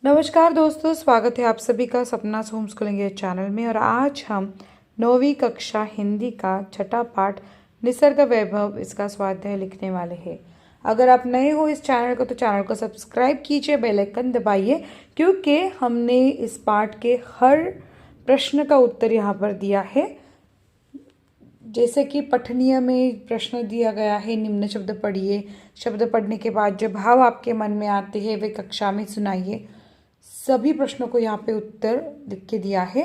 नमस्कार दोस्तों, स्वागत है आप सभी का सपना होम स्कूलिंग चैनल में। और आज हम 9वीं कक्षा हिंदी का छठा पाठ निसर्ग वैभव इसका स्वाध्याय लिखने वाले हैं। अगर आप नए हो इस चैनल को तो चैनल को सब्सक्राइब कीजिए, बेल आइकन दबाइए, क्योंकि हमने इस पाठ के हर प्रश्न का उत्तर यहाँ पर दिया है। जैसे कि पठनीय में प्रश्न दिया गया है, निम्न शब्द पढ़िए, शब्द पढ़ने के बाद जो भाव आपके मन में आते हैं वे कक्षा में सुनाइए। सभी प्रश्नों को यहाँ पे उत्तर लिख के दिया है।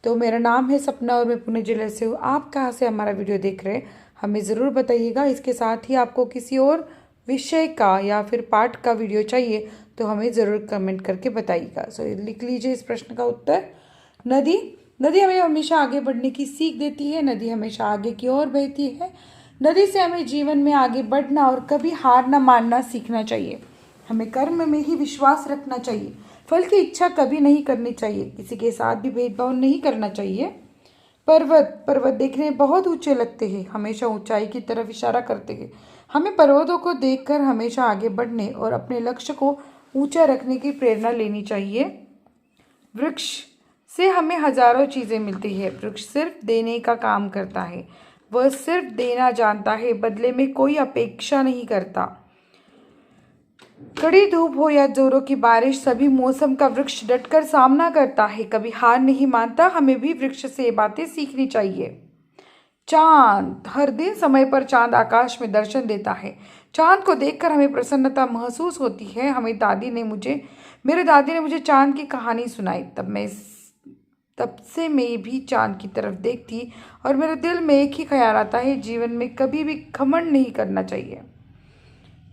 तो मेरा नाम है सपना और मैं पुणे जिले से हूँ। आप कहाँ से हमारा वीडियो देख रहे हैं हमें ज़रूर बताइएगा। इसके साथ ही आपको किसी और विषय का या फिर पाठ का वीडियो चाहिए तो हमें ज़रूर कमेंट करके बताइएगा। सो लिख लीजिए इस प्रश्न का उत्तर। नदी नदी हमें हमेशा आगे बढ़ने की सीख देती है। नदी हमेशा आगे की ओर बहती है। नदी से हमें जीवन में आगे बढ़ना और कभी हार न मानना सीखना चाहिए। हमें कर्म में ही विश्वास रखना चाहिए। फल की इच्छा कभी नहीं करनी चाहिए। किसी के साथ भी भेदभाव नहीं करना चाहिए। पर्वत पर्वत देखने में बहुत ऊंचे लगते हैं, हमेशा ऊंचाई की तरफ इशारा करते हैं। हमें पर्वतों को देखकर हमेशा आगे बढ़ने और अपने लक्ष्य को ऊंचा रखने की प्रेरणा लेनी चाहिए। वृक्ष से हमें हजारों चीज़ें मिलती है। वृक्ष सिर्फ देने का काम करता है। वह सिर्फ देना जानता है, बदले में कोई अपेक्षा नहीं करता। कड़ी धूप हो या जोरों की बारिश, सभी मौसम का वृक्ष डटकर सामना करता है, कभी हार नहीं मानता। हमें भी वृक्ष से ये बातें सीखनी चाहिए। चांद, हर दिन समय पर चांद आकाश में दर्शन देता है। चांद को देखकर हमें प्रसन्नता महसूस होती है। मेरे दादी ने मुझे चांद की कहानी सुनाई। तब से मैं भी चांद की तरफ देखती और मेरे दिल में एक ही ख्याल आता है, जीवन में कभी भी घमंड नहीं करना चाहिए।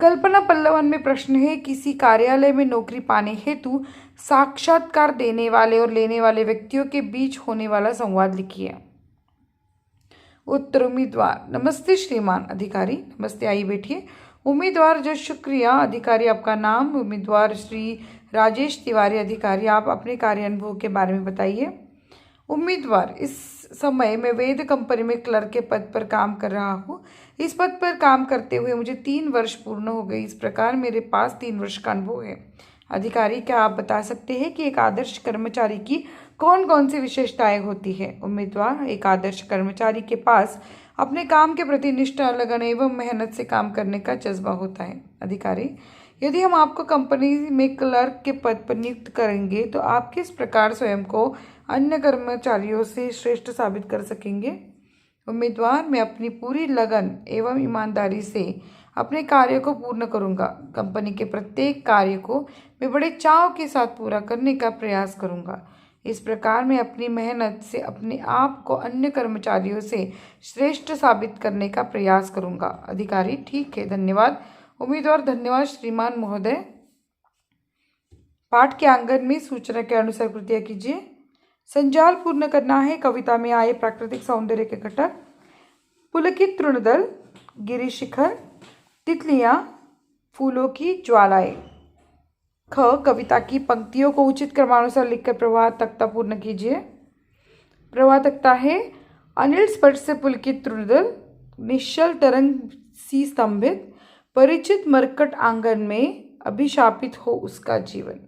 कल्पना पल्लवन में प्रश्न है, किसी कार्यालय में नौकरी पाने हेतु साक्षात्कार देने वाले और लेने वाले व्यक्तियों के बीच होने वाला संवाद लिखिए। उत्तर, उम्मीदवार। नमस्ते श्रीमान अधिकारी। नमस्ते, आइए बैठिए। उम्मीदवार, जो शुक्रिया। अधिकारी, आपका नाम। उम्मीदवार, श्री राजेश तिवारी। अधिकारी, आप अपने कार्य अनुभव के बारे में बताइए। उम्मीदवार, इस समय मैं वेद कंपनी में क्लर्क के पद पर काम कर रहा हूँ। इस पद पर काम करते हुए मुझे 3 वर्ष पूर्ण हो गए। इस प्रकार मेरे पास 3 वर्ष का अनुभव है। अधिकारी, क्या आप बता सकते हैं कि एक आदर्श कर्मचारी की कौन कौन सी विशेषताएं होती है? उम्मीदवार, एक आदर्श कर्मचारी के पास अपने काम के प्रति निष्ठा, लगन एवं मेहनत से काम करने का जज्बा होता है। अधिकारी, यदि हम आपको कंपनी में क्लर्क के पद पर नियुक्त करेंगे तो आप किस प्रकार स्वयं को अन्य कर्मचारियों से श्रेष्ठ साबित कर सकेंगे? उम्मीदवार, मैं अपनी पूरी लगन एवं ईमानदारी से अपने कार्य को पूर्ण करूंगा। कंपनी के प्रत्येक कार्य को मैं बड़े चाव के साथ पूरा करने का प्रयास करूंगा। इस प्रकार मैं अपनी मेहनत से अपने आप को अन्य कर्मचारियों से श्रेष्ठ साबित करने का प्रयास करूंगा। अधिकारी, ठीक है, धन्यवाद। उम्मीदवार, धन्यवाद श्रीमान महोदय। पाठ के आंगन में सूचना के अनुसार कृतियाँ कीजिए। संजाल पूर्ण करना है। कविता में आए प्राकृतिक सौंदर्य के घटक। पुलकित तृणदल, गिरिशिखर, तितलियां, फूलों की ज्वालाएं। ख, कविता की पंक्तियों को उचित क्रमानुसार लिखकर प्रवाह तख्ता पूर्ण कीजिए। प्रवाह तख्ता है, अनिल स्पर्श से पुलकित तृणदल, निश्चल तरंग सी स्तंभित, परिचित मरकट आंगन में, अभिशापित हो उसका जीवन।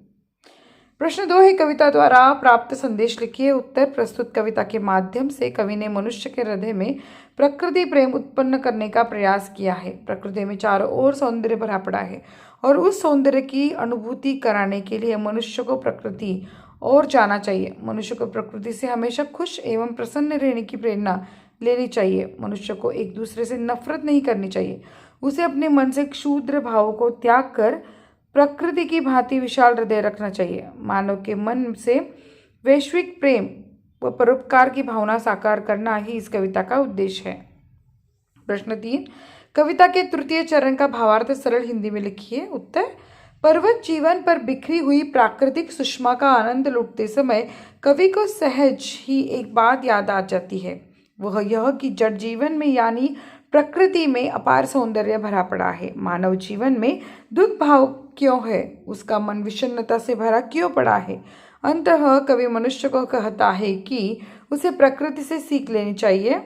प्रश्न 2 है, कविता द्वारा प्राप्त संदेश लिखिए। उत्तर, प्रस्तुत कविता के माध्यम से कवि ने मनुष्य के हृदय में प्रकृति प्रेम उत्पन्न करने का प्रयास किया है। प्रकृति में चारों ओर सौंदर्य भरा पड़ा है और उस सौंदर्य की अनुभूति कराने के लिए मनुष्य को प्रकृति और जाना चाहिए। मनुष्य को प्रकृति से हमेशा खुश एवं प्रसन्न रहने की प्रेरणा लेनी चाहिए। मनुष्य को एक दूसरे से नफरत नहीं करनी चाहिए। उसे अपने मन से क्षुद्र भावों को त्याग कर प्रकृति की भांति विशाल हृदय रखना चाहिए। मानव के मन से वैश्विक प्रेम व परोपकार की भावना साकार करना ही इस कविता का उद्देश्य है। प्रश्न 3, कविता के तृतीय चरण का भावार्थ सरल हिंदी में लिखिए। उत्तर, पर्वत जीवन पर बिखरी हुई प्राकृतिक सुषमा का आनंद लुटते समय कवि को सहज ही एक बात याद आ जाती है। वह यह कि जड़ जीवन में यानी प्रकृति में अपार सौंदर्य भरा पड़ा है। मानव जीवन में दुख भाव क्यों है? उसका मन विषन्नता से भरा क्यों पड़ा है? अंततः कवि मनुष्य को कहता है कि उसे प्रकृति से सीख लेनी चाहिए।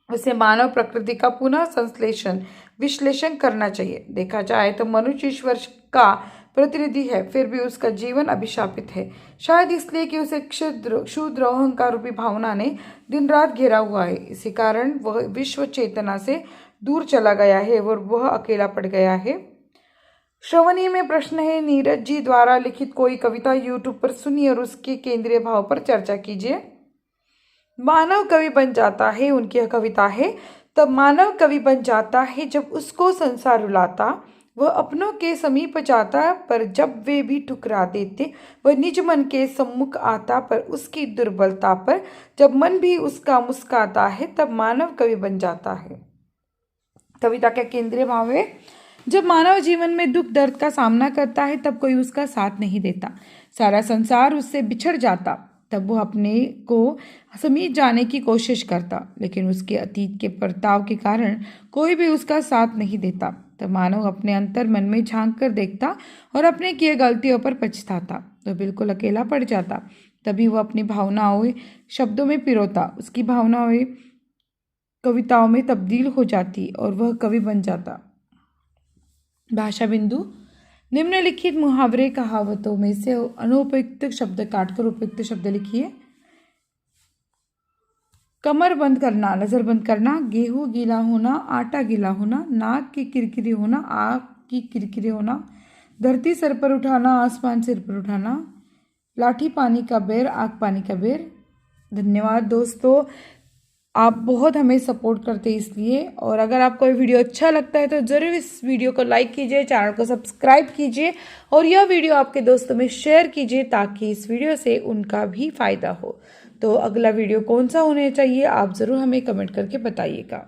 उसे मानव प्रकृति का पुनः संश्लेषण विश्लेषण करना चाहिए। देखा जाए तो मनुष्य ईश्वर का प्रतिनिधि है, फिर भी उसका जीवन अभिशापित है। शायद इसलिए कि उसे क्षुद्र अहंकार रूपी भावना ने दिन रात घेरा हुआ है। इसी कारण वह विश्व चेतना से दूर चला गया है और वह अकेला पड़ गया है। श्रवणीय में प्रश्न है, नीरज जी द्वारा लिखित कोई कविता यूट्यूब पर सुनिए और उसके केंद्रीय भाव पर चर्चा कीजिए। मानव कवि बन जाता है, उनकी यह कविता है। तब मानव कवि बन जाता है जब उसको संसार रुलाता, वह अपनों के समीप जाता, पर जब वे भी ठुकरा देते, वह निज मन के सम्मुख आता, पर उसकी दुर्बलता पर जब मन भी उसका मुस्काता है, तब मानव कवि बन जाता है। कविता का केंद्रीय भाव है, जब मानव जीवन में दुख दर्द का सामना करता है तब कोई उसका साथ नहीं देता, सारा संसार उससे बिछड़ जाता, तब वह अपने को समीप जाने की कोशिश करता, लेकिन उसके अतीत के बर्ताव के कारण कोई भी उसका साथ नहीं देता। तब मानव अपने अंतर मन में झांक कर देखता और अपने किए गलतियों पर पछताता, तो बिल्कुल अकेला पड़ जाता। तभी वह अपनी भावनाओं शब्दों में पिरोता, उसकी भावनाएं कविताओं में तब्दील हो जाती और वह कवि बन जाता। भाषा बिंदु, निम्नलिखित मुहावरे कहावतों में से अनुपयुक्त शब्द काटकर उपयुक्त शब्द लिखिए। कमर बंद करना, नजर बंद करना, गेहूं गीला होना, आटा गीला होना, नाक की किरकिरी होना, आँख की किरकिरी होना, धरती सर पर उठाना, आसमान सिर पर उठाना, लाठी पानी का बेर, आग पानी का बेर। धन्यवाद दोस्तों, आप बहुत हमें सपोर्ट करते हैं इसलिए। और अगर आपको ये वीडियो अच्छा लगता है तो ज़रूर इस वीडियो को लाइक कीजिए, चैनल को सब्सक्राइब कीजिए और यह वीडियो आपके दोस्तों में शेयर कीजिए ताकि इस वीडियो से उनका भी फायदा हो। तो अगला वीडियो कौन सा होना चाहिए आप ज़रूर हमें कमेंट करके बताइएगा।